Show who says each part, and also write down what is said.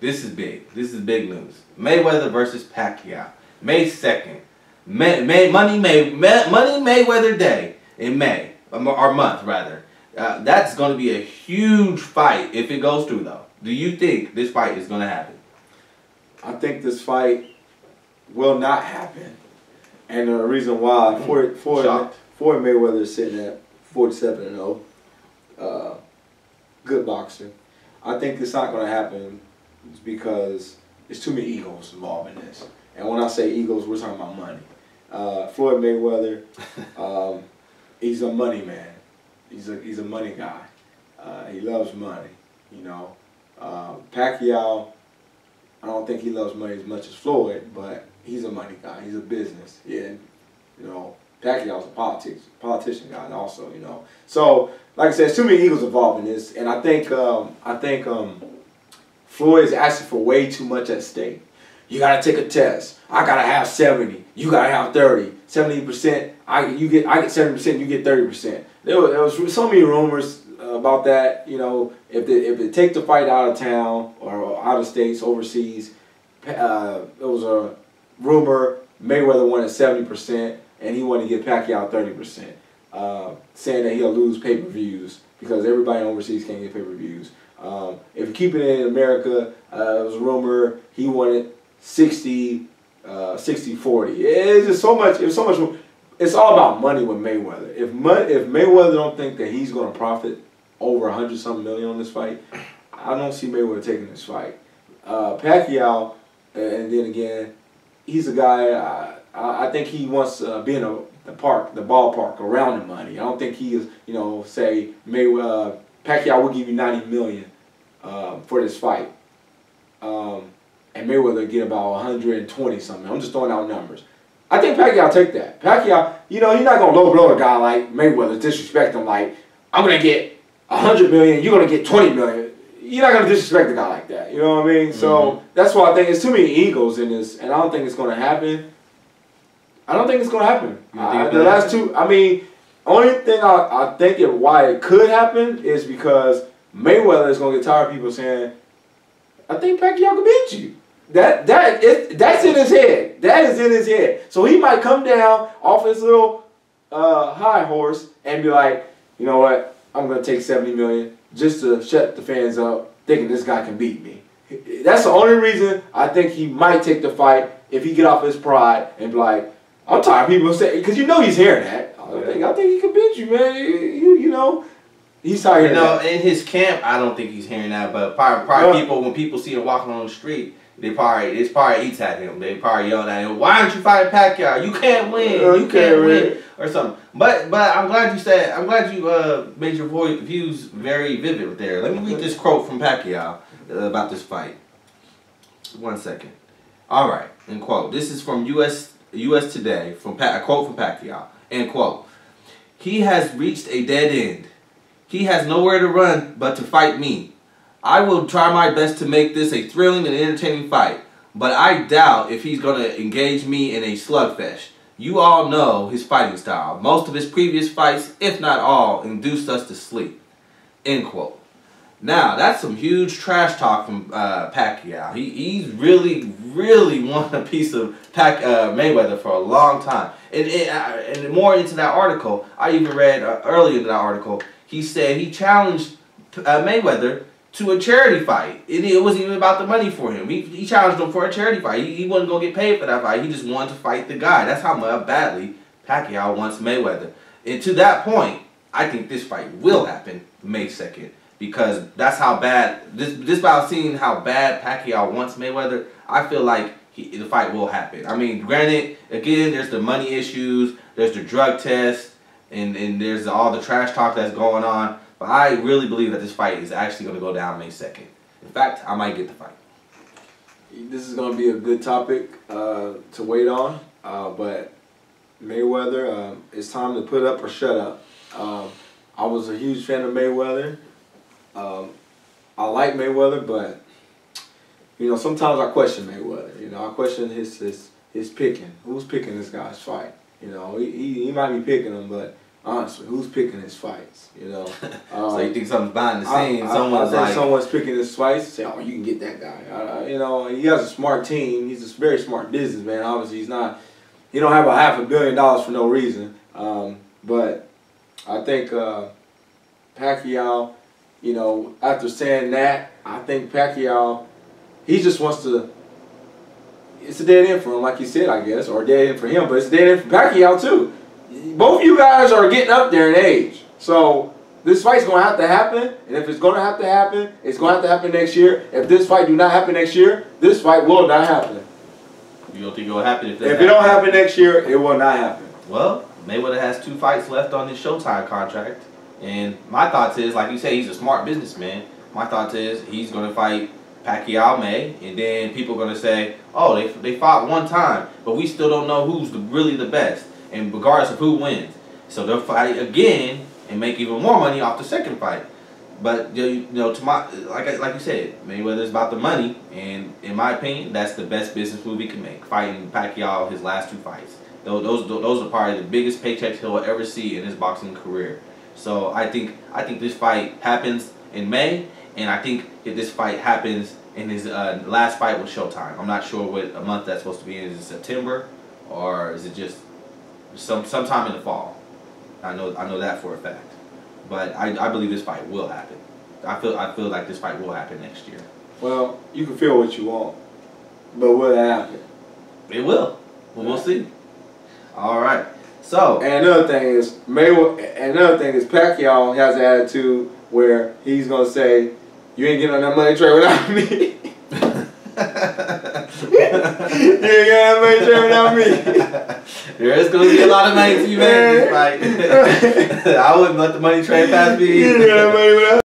Speaker 1: This is big. This is big news. Mayweather versus Pacquiao. May 2nd. Money Mayweather Day in May. Or month, rather. That's going to be a huge fight if it goes through, though. Do you think this fight is going to happen?
Speaker 2: I think this fight will not happen. And the reason why, Floyd Mayweather is sitting at 47-0. Good boxer. I think it's not going to happen because there's too many egos involved in this. And when I say egos, we're talking about money. Floyd Mayweather, he's a money man. He's a money guy. He loves money, you know. Pacquiao, I don't think he loves money as much as Floyd, but he's a money guy. He's a business. Yeah, you know. Pacquiao's a politician guy also, you know. So, like I said, there's too many egos involved in this, and I think Floyd is asking for way too much at stake. You gotta take a test. I gotta have 70. You gotta have 30. 70%. I get 70%. You get 30%. There was so many rumors about that. You know, if they take the fight out of town or out of states, overseas, it was a rumor Mayweather wanted 70%. And he wanted to give Pacquiao 30%, saying that he'll lose pay-per-views because everybody overseas can't get pay-per-views. If you keep it in America, it was a rumor he wanted 60, 60-40. It's just so much. It's so much. It's all about money with Mayweather. If Mayweather don't think that he's going to profit over 100-something million on this fight, I don't see Mayweather taking this fight. Pacquiao, and then again, he's a guy. I think he wants to be in the ballpark around the money. I don't think he is, you know, say Pacquiao will give you 90 million for this fight, and Mayweather get about 120 something. I'm just throwing out numbers. I think Pacquiao take that. Pacquiao, you know, you're not gonna low blow a guy like Mayweather, disrespect him like I'm gonna get 100 million, you're gonna get 20 million. You're not gonna disrespect a guy like that. You know what I mean? So that's why I think there's too many egos in this, and I don't think it's gonna happen. I don't think it's going to happen. The last two, I mean, only thing I think why it could happen is because Mayweather is going to get tired of people saying, I think Pacquiao could beat you. That's in his head. That is in his head. So he might come down off his little high horse and be like, you know what, I'm going to take 70 million just to shut the fans up thinking this guy can beat me. That's the only reason I think he might take the fight if he get off his pride and be like, I'm tired of people saying, because you know he's hearing that. I think he can beat you, man. You know, he's tired. You know,
Speaker 1: in his camp, I don't think he's hearing that. But probably people, when people see him walking on the street, it's probably eats at him. They probably yelling at him, "Why aren't you fighting Pacquiao? You can't win. You can't win," or something. But I'm glad you said. I'm glad you made your views very vivid there. Let me read this quote from Pacquiao about this fight. 1 second. All right, and quote. This is from U.S. Today, a quote from Pacquiao, end quote. He has reached a dead end. He has nowhere to run but to fight me. I will try my best to make this a thrilling and entertaining fight, but I doubt if he's going to engage me in a slugfest. You all know his fighting style. Most of his previous fights, if not all, induced us to sleep, end quote. Now, that's some huge trash talk from Pacquiao. He's really wanted a piece of Mayweather for a long time. And more into that article, I even read earlier in that article, he said he challenged Mayweather to a charity fight. It wasn't even about the money for him. He challenged him for a charity fight. He wasn't going to get paid for that fight. He just wanted to fight the guy. That's how badly Pacquiao wants Mayweather. And to that point, I think this fight will happen May 2nd. Because that's how bad, just by seeing how bad Pacquiao wants Mayweather, I feel like the fight will happen. I mean, granted, again, there's the money issues, there's the drug test, and there's all the trash talk that's going on. But I really believe that this fight is actually going to go down May 2nd. In fact, I might get the fight.
Speaker 2: This is going to be a good topic to wait on. But Mayweather, it's time to put up or shut up. I was a huge fan of Mayweather. I like Mayweather, but you know, sometimes I question Mayweather. You know, I question his picking. Who's picking this guy's fight? You know, he might be picking him, but honestly, who's picking his fights? You know.
Speaker 1: So you think something's behind the scenes? Someone's
Speaker 2: I think someone's picking his fights. Say, oh, you can get that guy. You know, he has a smart team. He's a very smart businessman. Obviously, he's not. He don't have a $500 million for no reason. But I think Pacquiao, you know, after saying that, I think Pacquiao, he just wants to. It's a dead end for him, like you said, I guess, or a dead end for him, but it's a dead end for Pacquiao too. Both of you guys are getting up there in age, so this fight's going to have to happen, and if it's going to have to happen, it's going to have to happen next year. If this fight do not happen next year, this fight will not happen.
Speaker 1: You don't think it will happen if
Speaker 2: it don't happen next year, it will not happen.
Speaker 1: Well, Mayweather has 2 fights left on his Showtime contract, and my thoughts is, like you say, he's a smart businessman. My thoughts is he's going to fight Pacquiao May, and then people are going to say, oh, they fought one time, but we still don't know who's really the best, and regardless of who wins. So they'll fight again and make even more money off the second fight. But you know, to my like you said, Mayweather's about the money, and in my opinion, that's the best business move he can make. Fighting Pacquiao his last 2 fights. Those are probably the biggest paychecks he'll ever see in his boxing career. So I think this fight happens in May. And I think if this fight happens in his last fight with Showtime, I'm not sure what a month that's supposed to be in. Is it September, or is it just sometime in the fall? I know that for a fact. But I believe this fight will happen. I feel like this fight will happen next year.
Speaker 2: Well, you can feel what you want, but will it happen?
Speaker 1: It will. Well, we'll see. All right. So
Speaker 2: and another thing is Pacquiao has an attitude where he's gonna say, you ain't getting on that money train without me. You ain't getting on that money train without me.
Speaker 1: There is going to be a lot of money to be made in this fight. I wouldn't let the money train pass me either.